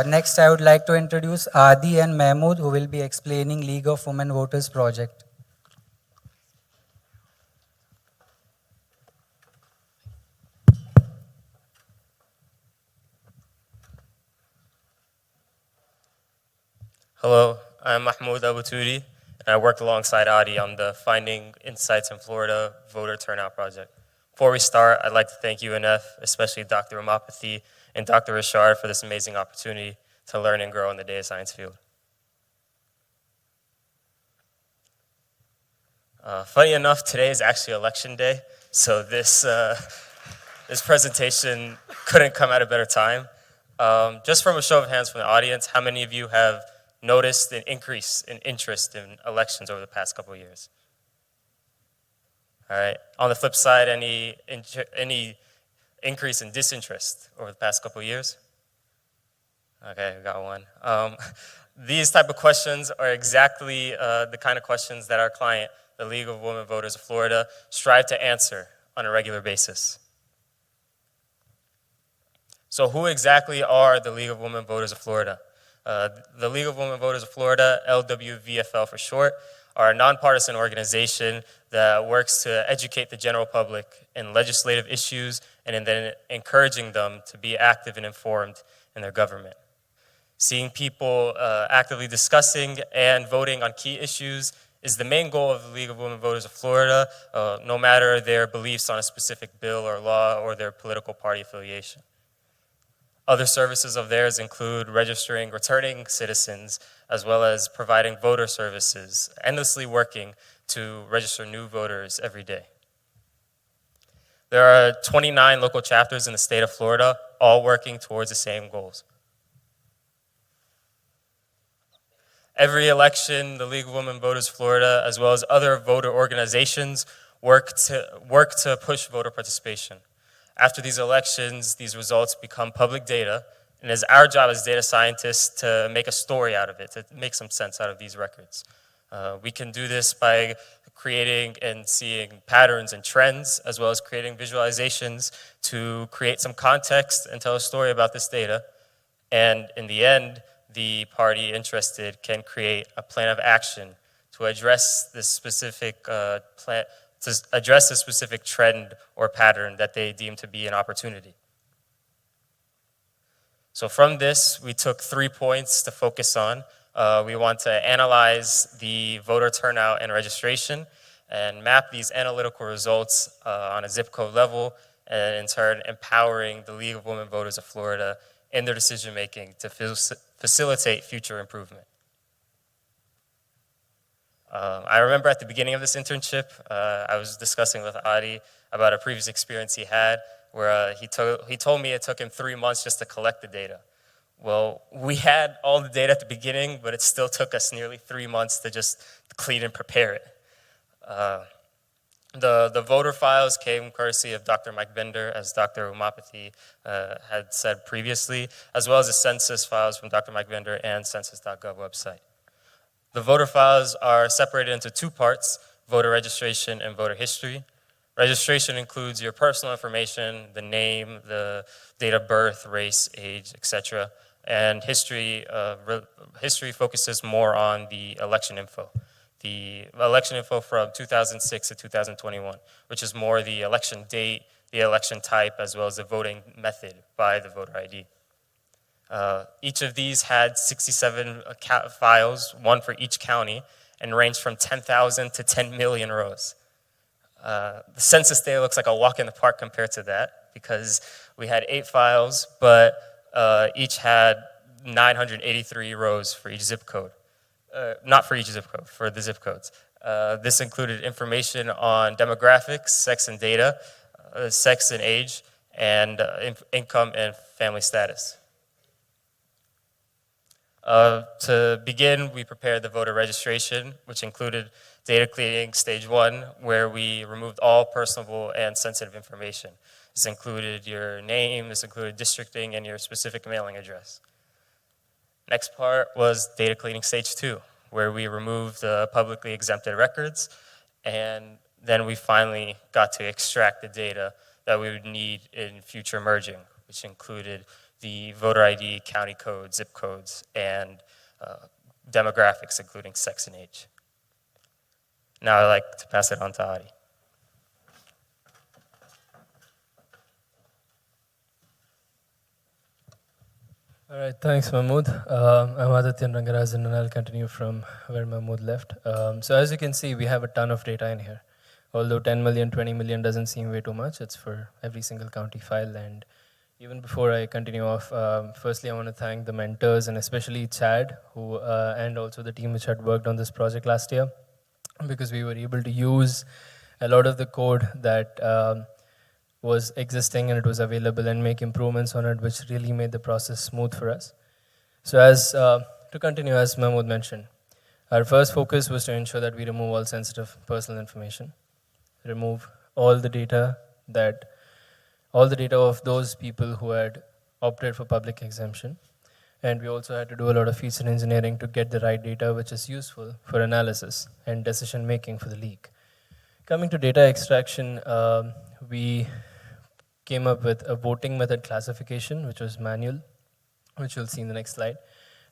Next, I would like to introduce Adi and Mahmood, who will be explaining League of Women Voters project. Hello, I'm Mahmoud Abuturi, and I worked alongside Adi on the Finding Insights in Florida Voter Turnout Project. Before we start, I'd like to thank UNF, especially Dr. Ramapathy and Dr. Rashard for this amazing opportunity to learn and grow in the data science field. Funny enough, today is actually election day, so this presentation couldn't come at a better time. Just from a show of hands from the audience, how many of you have noticed an increase in interest in elections over the past couple of years? All right. On the flip side, any increase in disinterest over the past couple of years? Okay, we got one. These type of questions are exactly the kind of questions that our client, the League of Women Voters of Florida, strive to answer on a regular basis. So who exactly are the League of Women Voters of Florida? The League of Women Voters of Florida, LWVFL for short, are a nonpartisan organization that works to educate the general public in legislative issues and then encouraging them to be active and informed in their government. Seeing people actively discussing and voting on key issues is the main goal of the League of Women Voters of Florida, no matter their beliefs on a specific bill or law or their political party affiliation. Other services of theirs include registering returning citizens, as well as providing voter services, endlessly working to register new voters every day. There are 29 local chapters in the state of Florida, all working towards the same goals. Every election, the League of Women Voters Florida, as well as other voter organizations, work to push voter participation. After these elections, these results become public data, and it's our job as data scientists to make a story out of it, to make some sense out of these records. We can do this by creating and seeing patterns and trends, as well as creating visualizations to create some context and tell a story about this data. And in the end, the party interested can create a plan of action to address this specific trend or pattern that they deem to be an opportunity. So from this, we took 3 points to focus on. We want to analyze the voter turnout and registration and map these analytical results on a zip code level, and in turn empowering the League of Women Voters of Florida in their decision making to facilitate future improvement. I remember at the beginning of this internship, I was discussing with Adi about a previous experience he had where he told me it took him 3 months just to collect the data. Well, we had all the data at the beginning, but it still took us nearly 3 months to just clean and prepare it. The voter files came courtesy of Dr. Mike Bender, as Dr. Umapathy had said previously, as well as the census files from Dr. Mike Bender and census.gov website. The voter files are separated into 2 parts, voter registration and voter history. Registration includes your personal information, the name, the date of birth, race, age, etc. And history focuses more on the election info. The election info from 2006 to 2021, which is more the election date, the election type, as well as the voting method by the voter ID. Each of these had 67 files, one for each county, and ranged from 10,000 to 10 million rows. The census data looks like a walk in the park compared to that, because we had 8 files, but each had 983 rows for each zip code. Not for each zip code, for the zip codes. This included information on demographics, sex and data, sex and age, and income and family status. To begin, we prepared the voter registration, which included data cleaning stage 1, where we removed all personable and sensitive information. This included your name, this included districting, and your specific mailing address. Next part was data cleaning stage 2, where we removed the publicly exempted records, and then we finally got to extract the data that we would need in future merging, which included the voter ID, county codes, zip codes, and demographics, including sex and age. Now I'd like to pass it on to Adi. All right, thanks, Mahmood. I'm Adityan Rangarajan, and I'll continue from where Mahmood left. So as you can see, we have a ton of data in here. Although 10 million, 20 million doesn't seem way too much, it's for every single county file. And even before I continue off, firstly, I want to thank the mentors and especially Chad, who and also the team which had worked on this project last year, because we were able to use a lot of the code that was existing and it was available and make improvements on it, which really made the process smooth for us. So to continue, as Mahmood mentioned, our first focus was to ensure that we remove all sensitive personal information, remove all the data of those people who had opted for public exemption. And we also had to do a lot of feature engineering to get the right data which is useful for analysis and decision making for the league. Coming to data extraction, we came up with a voting method classification, which was manual, which you'll see in the next slide.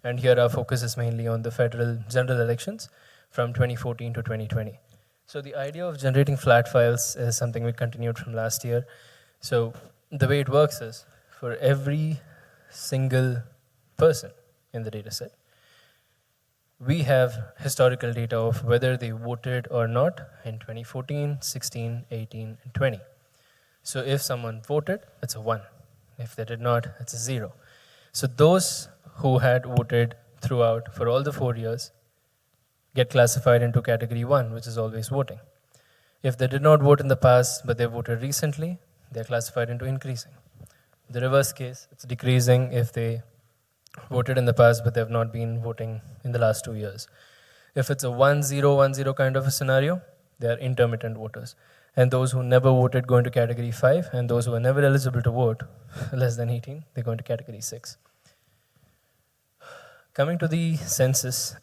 And here our focus is mainly on the federal general elections from 2014 to 2020. So the idea of generating flat files is something we continued from last year. So the way it works is, for every single person in the data set, we have historical data of whether they voted or not in 2014, 16, 18, and 20. So if someone voted, it's a 1. If they did not, it's a 0. So those who had voted throughout for all the 4 years get classified into category 1, which is always voting. If they did not vote in the past, but they voted recently, they're classified into increasing. The reverse case, it's decreasing if they voted in the past, but they have not been voting in the last 2 years. If it's a 1-0-1-0 kind of a scenario, they are intermittent voters. And those who never voted go into category 5, and those who are never eligible to vote, less than 18, they go into category 6. Coming to the census,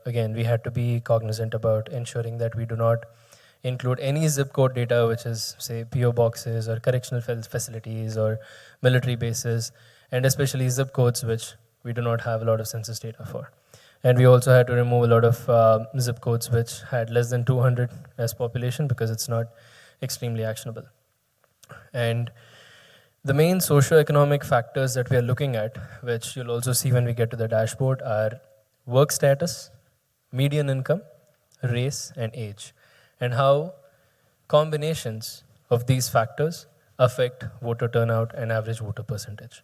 again, we had to be cognizant about ensuring that we do not include any zip code data, which is, say, PO boxes or correctional facilities or military bases, and especially zip codes, which we do not have a lot of census data for. And we also had to remove a lot of zip codes which had less than 200 as population, because it's not extremely actionable. And the main socioeconomic factors that we are looking at, which you'll also see when we get to the dashboard, are work status, median income, race, and age, and how combinations of these factors affect voter turnout and average voter percentage.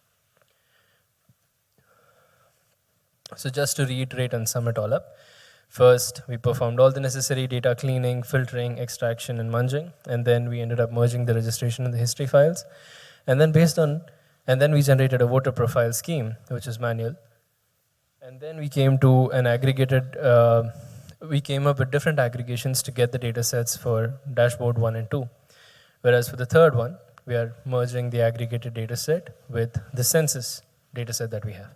So just to reiterate and sum it all up, first, we performed all the necessary data cleaning, filtering, extraction, and munging, and then we ended up merging the registration and the history files. And then we generated a voter profile scheme, which is manual. And then we came to an aggregated, we came up with different aggregations to get the data sets for dashboard 1 and 2. Whereas for the third one, we are merging the aggregated data set with the census data set that we have.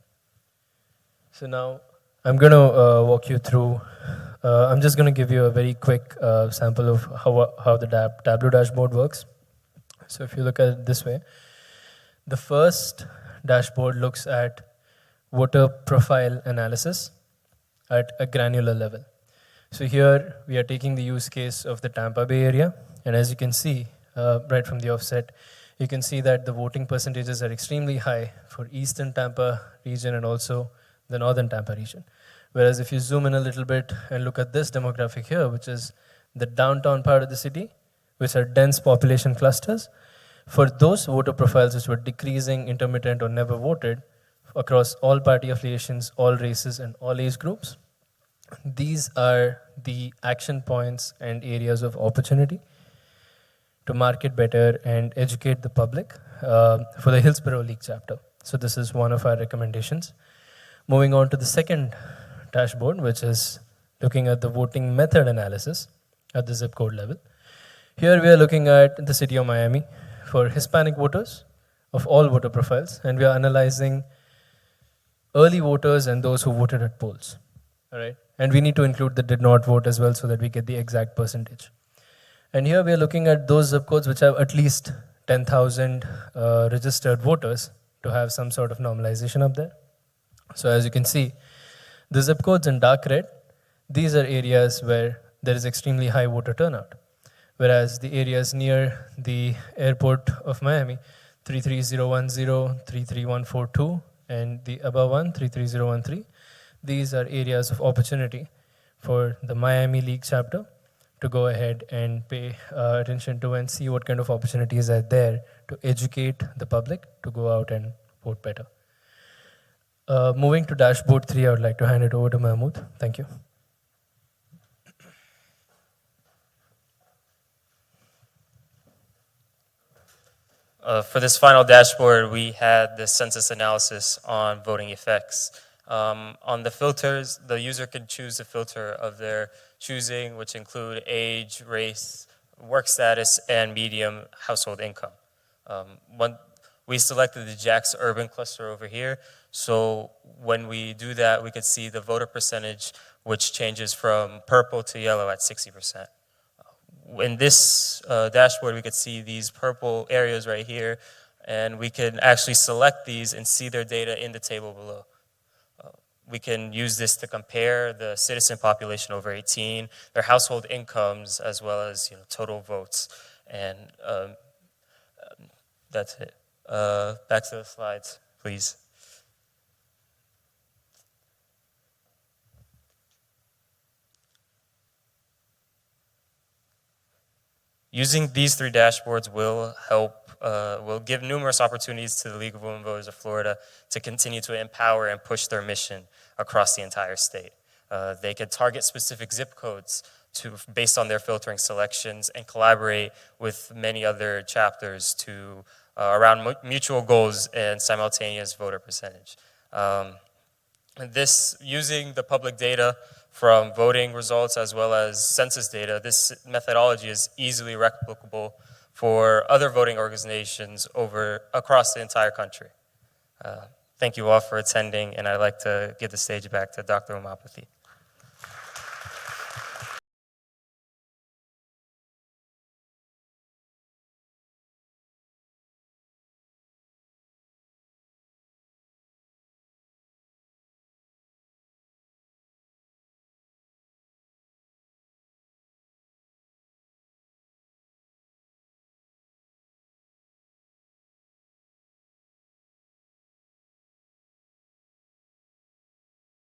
So now I'm going to walk you through, I'm just going to give you a very quick sample of how the Tableau dashboard works. So if you look at it this way, the first dashboard looks at voter profile analysis at a granular level. So here we are taking the use case of the Tampa Bay area, and as you can see right from the offset, you can see that the voting percentages are extremely high for Eastern Tampa region and also the Northern Tampa region. Whereas if you zoom in a little bit and look at this demographic here, which is the downtown part of the city, which are dense population clusters, for those voter profiles which were decreasing, intermittent, or never voted across all party affiliations, all races, and all age groups, these are the action points and areas of opportunity to market better and educate the public for the Hillsborough League chapter. So this is one of our recommendations. Moving on to the second dashboard, which is looking at the voting method analysis at the zip code level. Here we are looking at the city of Miami for Hispanic voters of all voter profiles, and we are analyzing early voters and those who voted at polls. All right? And we need to include the did not vote as well so that we get the exact percentage. And here we are looking at those zip codes which have at least 10,000 registered voters to have some sort of normalization up there. So as you can see, the zip codes in dark red, these are areas where there is extremely high voter turnout. Whereas the areas near the airport of Miami, 33010, 33142, and the above one, 33013, these are areas of opportunity for the Miami League chapter to go ahead and pay attention to and see what kind of opportunities are there to educate the public to go out and vote better. Moving to dashboard 3, I would like to hand it over to Mahmood. Thank you. For this final dashboard, we had the census analysis on voting effects. On the filters, the user can choose a filter of their choosing, which include age, race, work status, and medium household income. We selected the JAX urban cluster over here, so when we do that, we could see the voter percentage, which changes from purple to yellow at 60%. In this dashboard, we could see these purple areas right here, and we can actually select these and see their data in the table below. We can use this to compare the citizen population over 18, their household incomes, as well as total votes. And that's it. Back to the slides, please. Using these 3 dashboards will give numerous opportunities to the League of Women Voters of Florida to continue to empower and push their mission across the entire state. They can target specific zip codes based on their filtering selections and collaborate with many other chapters around mutual goals and simultaneous voter percentage. Using the public data from voting results as well as census data, this methodology is easily replicable for other voting organizations across the entire country. Thank you all for attending, and I'd like to give the stage back to Dr. Umapathy.